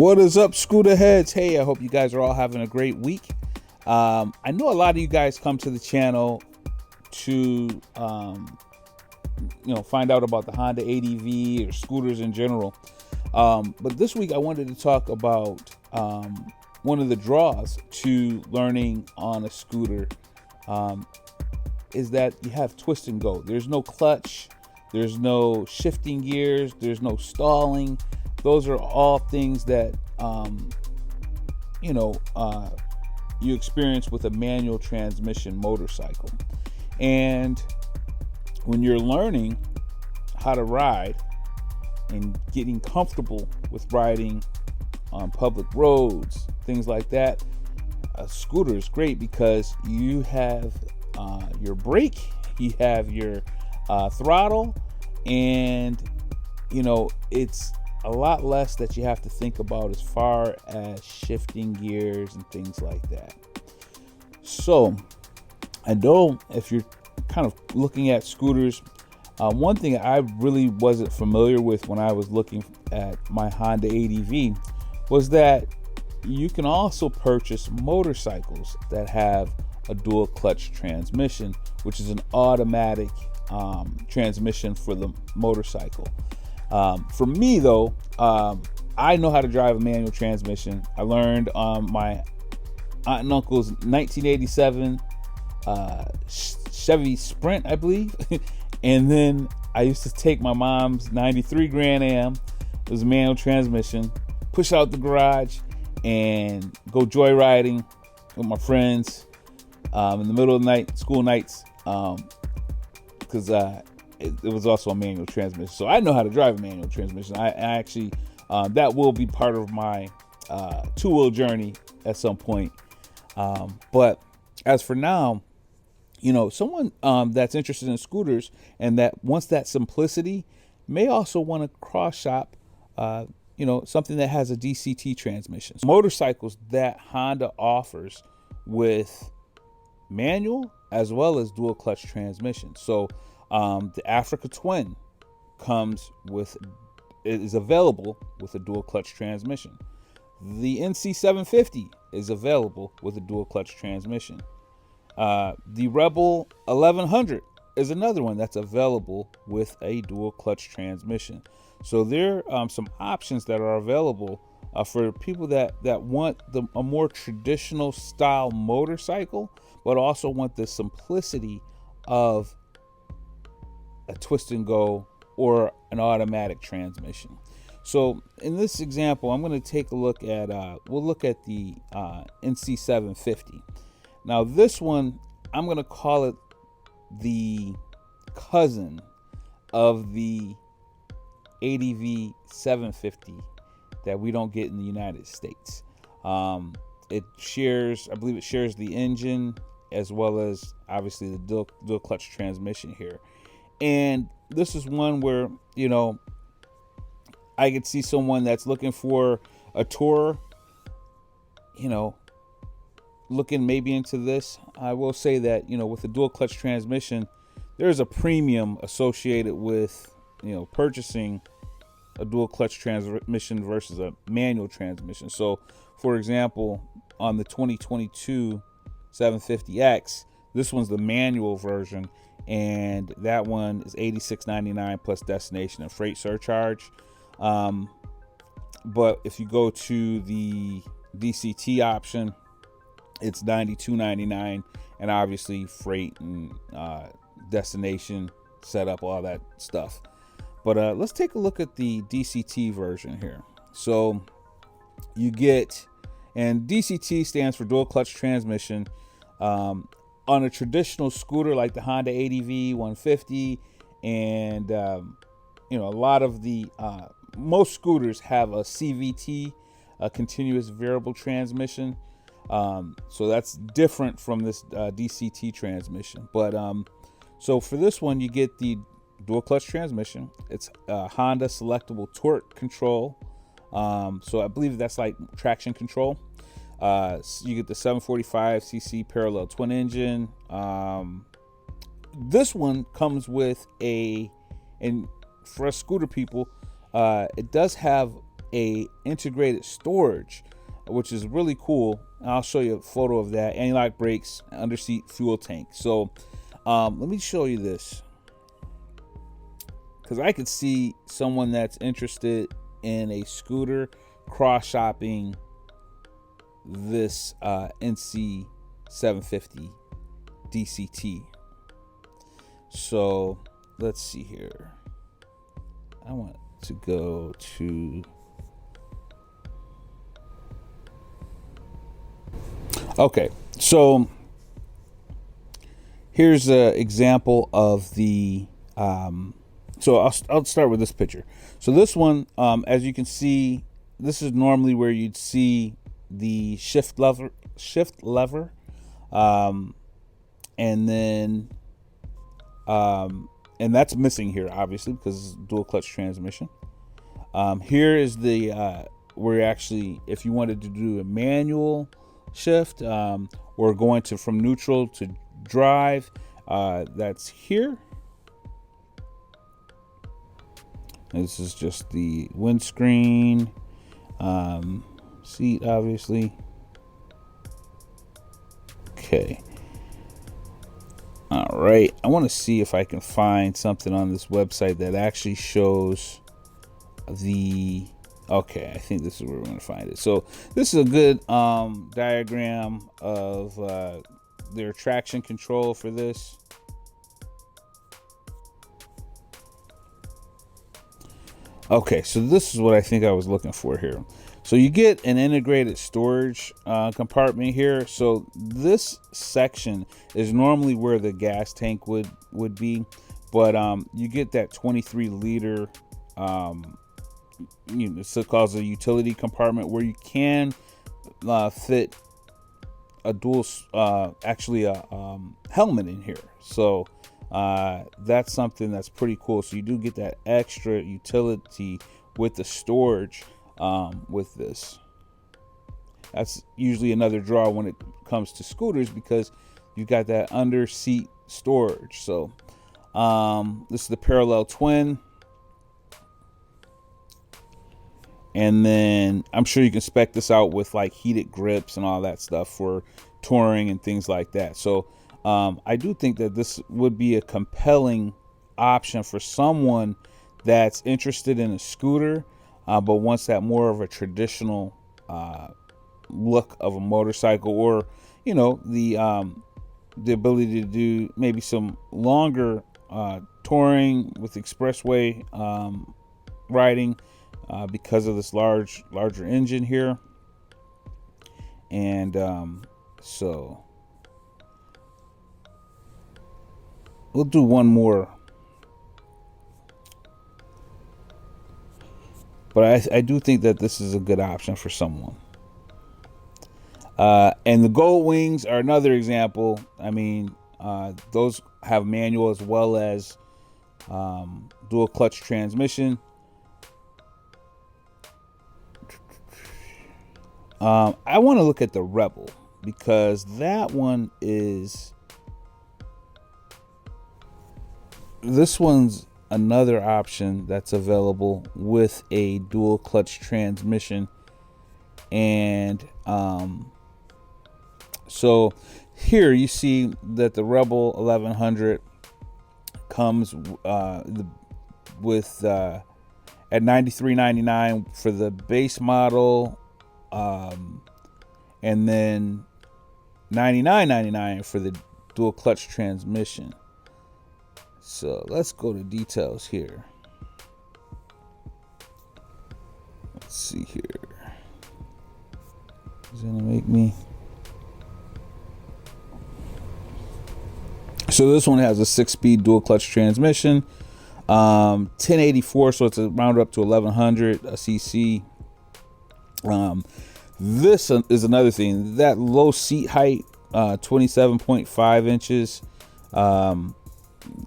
What is up, Scootaheads? Hey, I hope you guys are all having a great week. I know a lot of you guys come to the channel to, find out about the Honda ADV or scooters in general. But this week I wanted to talk about one of the draws to learning on a scooter is that you have twist and go. There's no clutch, there's no shifting gears, there's no stalling. Those are all things that, you experience with a manual transmission motorcycle. And when you're learning how to ride and getting comfortable with riding on public roads, things like that, a scooter is great because you have your brake, you have your throttle, and, it's a lot less that you have to think about as far as shifting gears and things like that. So I know if you're kind of looking at scooters, one thing I really wasn't familiar with when I was looking at my Honda ADV was that you can also purchase motorcycles that have a dual clutch transmission, which is an automatic transmission for the motorcycle. For me though, I know how to drive a manual transmission. I learned on my aunt and uncle's 1987 Chevy Sprint, I believe. And then I used to take my mom's 93 Grand Am. It was a manual transmission, push out the garage and go joyriding with my friends in the middle of the night, school nights, because it was also a manual transmission. So I know how to drive a manual transmission. I actually, that will be part of my two-wheel journey at some point. But as for now, someone that's interested in scooters and that wants that simplicity may also want to cross shop, something that has a DCT transmission. Motorcycles that Honda offers with manual as well as dual clutch transmission. So the Africa Twin is available with a dual clutch transmission. The NC 750 is available with a dual clutch transmission. The Rebel 1100 is another one that's available with a dual clutch transmission. So there are some options that are available for people that want a more traditional style motorcycle, but also want the simplicity of a twist and go or an automatic transmission. So in this example, I'm going to take a look at, we'll look at the NC 750. Now this one, I'm going to call it the cousin of the ADV 750 that we don't get in the United States. It shares, I believe it shares the engine as well as obviously the dual clutch transmission here. And this is one where, I could see someone that's looking for a tourer, looking maybe into this. I will say that, with the dual clutch transmission, there's a premium associated with, purchasing a dual clutch transmission versus a manual transmission. So for example, on the 2022 750X, this one's the manual version, and that one is $86.99 plus destination and freight surcharge. But if you go to the DCT option, it's $92.99, and obviously freight and destination setup, all that stuff. But let's take a look at the DCT version here. So you get, and DCT stands for dual clutch transmission. On a traditional scooter like the Honda ADV 150, and a lot of the most scooters have a CVT, a continuous variable transmission. So that's different from this DCT transmission. But so for this one, you get the dual clutch transmission. It's Honda selectable torque control. So I believe that's like traction control. You get the 745cc parallel twin engine. This one comes with and for us scooter people, it does have a integrated storage, which is really cool. I'll show you a photo of that. Anti-lock brakes, under seat fuel tank. So let me show you this, because I could see someone that's interested in a scooter cross-shopping this NC 750 DCT. So let's see here. I want to go to, okay, so here's an example of the so I'll start with this picture. So this one, as you can see, this is normally where you'd see the shift lever, and then and that's missing here, obviously, because it's dual clutch transmission. Here is the where actually, if you wanted to do a manual shift, or going to from neutral to drive, that's here. This is just the windscreen, seat, obviously. Okay. All right. I want to see if I can find something on this website that actually shows the, okay, I think this is where we're going to find it. So this is a good diagram of their traction control for this. Okay, so this is what I think I was looking for here. So you get an integrated storage compartment here. So this section is normally where the gas tank would be, but you get that 23 liter, it's called a utility compartment, where you can fit a dual, actually a helmet in here. So that's something that's pretty cool. So you do get that extra utility with the storage with this. That's usually another draw when it comes to scooters, because you got that under seat storage. So this is the parallel twin, and then I'm sure you can spec this out with like heated grips and all that stuff for touring and things like that. So I do think that this would be a compelling option for someone that's interested in a scooter, but wants that more of a traditional look of a motorcycle, or the ability to do maybe some longer touring with expressway riding, because of this larger engine here. And so we'll do one more, but I do think that this is a good option for someone. And the Gold Wings are another example. I mean, those have manual as well as dual clutch transmission. I want to look at the Rebel, because that one is, this one's another option that's available with a dual clutch transmission. And so here you see that the Rebel 1100 comes with at $93.99 for the base model, and then $99.99 for the dual clutch transmission. So let's go to details here. Let's see here. Is it gonna make me? So this one has a 6-speed dual clutch transmission, 1084, so it's a round up to 1100 cc. This is another thing, that low seat height, 27.5 inches.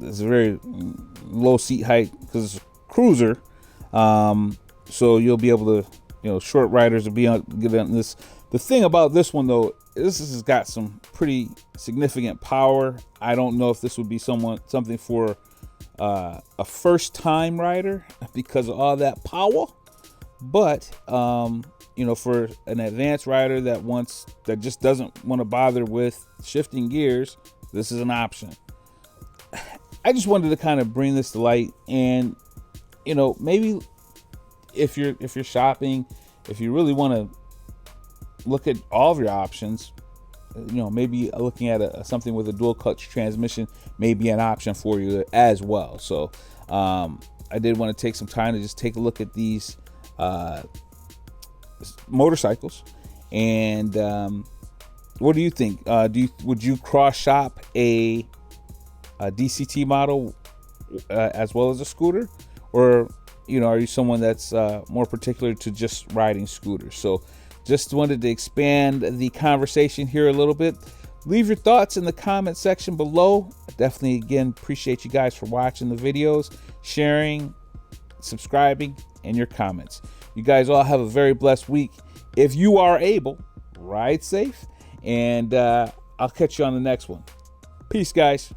It's a very low seat height because it's a cruiser. So you'll be able to, short riders will be on, get on this. The thing about this one though, this has got some pretty significant power. I don't know if this would be something for a first time rider because of all that power, But you know, for an advanced rider that just doesn't want to bother with shifting gears, this is an option. I just wanted to kind of bring this to light, and you know, maybe if you're shopping, if you really want to look at all of your options, you know, maybe looking at something with a dual clutch transmission may be an option for you as well. So I did want to take some time to just take a look at these motorcycles, and what do you think? Would you cross shop a DCT model as well as a scooter, or you know, are you someone that's more particular to just riding scooters? So just wanted to expand the conversation here a little bit. Leave your thoughts in the comment section below. Definitely, again, appreciate you guys for watching the videos, sharing, subscribing, and your comments. You guys all have a very blessed week. If you are able, ride safe, and I'll catch you on the next one. Peace, guys.